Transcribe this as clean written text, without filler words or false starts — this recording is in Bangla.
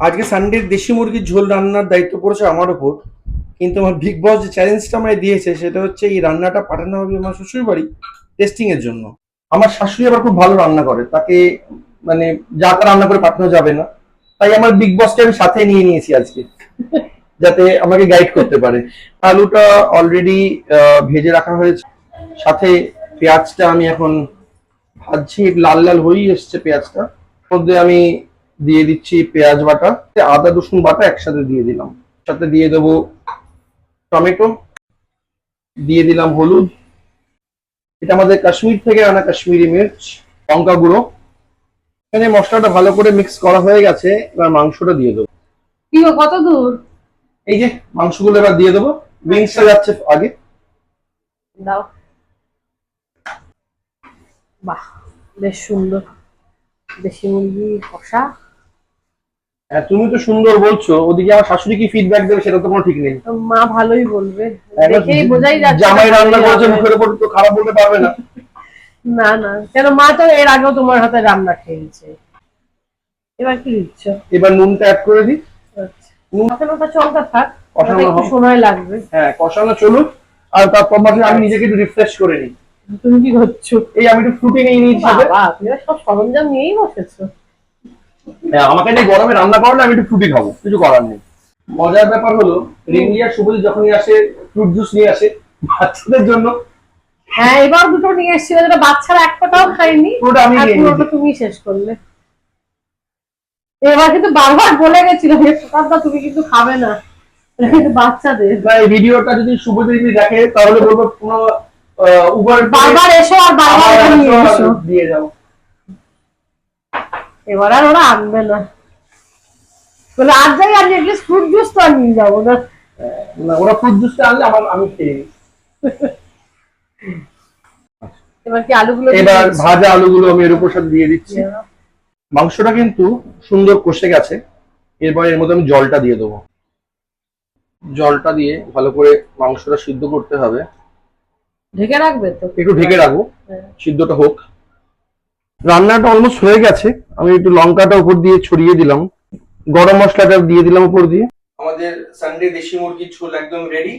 আজকে সানডের দেশি মুরগির ঝোল রান্নার দায়িত্ব পড়েছে আমার ওপর। কিন্তু আমার বিগ বস যে চ্যালেঞ্জটা আমায় দিয়েছে সেটা হচ্ছে এই রান্নাটা পাঠানো হবে আমার শ্বশুর বাড়ি টেস্টিং এর জন্য। আমার শাশুড়ি আবার খুব ভালো রান্না করে, তাকে মানে যা তা রান্না করে পাঠানো যাবে না। তাই আমার বিগ বসটা আমি সাথে নিয়ে নিয়েছি আজকে, যাতে আমাকে গাইড করতে পারে। আলুটা অলরেডি ভেজে রাখা হয়েছে, সাথে পেঁয়াজটা আমি এখন ভাজছি, লাল লাল হয়েই এসছে পেঁয়াজটা। মধ্যে আমি দিয়ে দিচ্ছি পেঁয়াজ বাটা, আদা রসুন বাটা একসাথে দিয়ে দিলাম, সাথে দিয়ে দেবো টমেটো, দিয়ে দিলাম হলুদ, এটা আমাদের কাশ্মীর থেকে আনা কাশ্মীরি মির্চ, লঙ্কা গুঁড়ো। এখানে মশলাটা ভালো করে মিক্স করা হয়ে গেছে, এবার মাংসটা দিয়ে দেবো। কি গো, কত দূর? এই যে মাংসগুলো এবার দিয়ে দেবো, উইংসটা যাচ্ছে আগে। দাও। বাহ, বেশ সুন্দর দেশি মুরগি কষা। হ্যাঁ, তুমি তো সুন্দর বলছো, ওদিকে আমার শাশুড়ি কি ফিডব্যাক দেবে সেটা তো কোনো ঠিক নেই। তো মা ভালোই বলবে, একবার দেখেই বোঝাই যাচ্ছে। জামাই রান্না করেছে, মুখের উপর তো খারাপ বলতে পারবে না। না না, কেন মা তো এর আগেও তোমার হাতে রান্না খেয়েছে। এবার কি দিচ্ছ? এবার নুনটা অ্যাড করে দিই। আচ্ছা, কষানোটা চলতে থাক, কষানো ওটাতে একটু হোক। সময় লাগবে। হ্যাঁ, কষানো চলুক। আর তারপর মাঝে আমি নিজেকে একটু রিফ্রেশ করে নিই। তুমি কি করছো? এই আমি একটু ফ্রুটি নিয়ে নিয়েছি সাথে। বাবা, তুমি সব সরঞ্জাম নিয়েই বসেছো। হ্যাঁ, আমাকে এই গরমে রান্না করলে আমি একটু ফ্রুটি খাবো, কিছু করার নেই। মজার ব্যাপার হলো, রিঙ্গি আর শুভজিৎ যখনই আসে ফ্রুট জুস নিয়ে আসে বাচ্চাদের জন্য। হ্যাঁ, এবার দুটো নিয়ে এসেছিল, যেটা বাচ্চারা এক ফোঁটাও খায়নি, পুরোটা আমি আর নিয়ে পুরোটা নিয়েছি। তুমি শেষ করলে। এবার কিন্তু বারবার বলে গেছিল যে প্রতাপদা তুমি কিন্তু খাবে না, এটা কিন্তু বাচ্চাদের। না, এই ভিডিওটা যদি শুভজিৎ দেখে তাহলে বলবো কোনো উবার বারবার এসো আর বারবার এটা নিয়ে এসো। দিয়ে যাও। এবার আর ওরা আনবে না, বলে আর যাই আর এটলিস্ট ফ্রুট জুস তো আর নিয়ে যাবো না। না, ওরা ফ্রুট জুসটা আনলে আমি খেয়ে নিই। এবার কি আলুগুলো এবার ভাজা আলুগুলো আমি এর উপর সাথে দিয়ে দিচ্ছি। মাংসটা কিন্তু সুন্দর কষে গেছে, এরপর এর মধ্যে আমি জলটা দিয়ে দেবো। জলটা দিয়ে ভালো করে মাংসটা সিদ্ধ করতে হবে। ঢেকে রাখবে তো? একটু ঢেকে রাখবো, হ্যাঁ। সিদ্ধটা হোক। রান্নাটা অলমোস্ট হয়ে গেছে, আমি একটু লঙ্কাটা উপর দিয়ে ছড়িয়ে দিলাম, গরম মশলাটা দিয়ে দিলাম উপর দিয়ে। আমাদের সানডে দেশি মুরগির ঝোল একদম রেডি।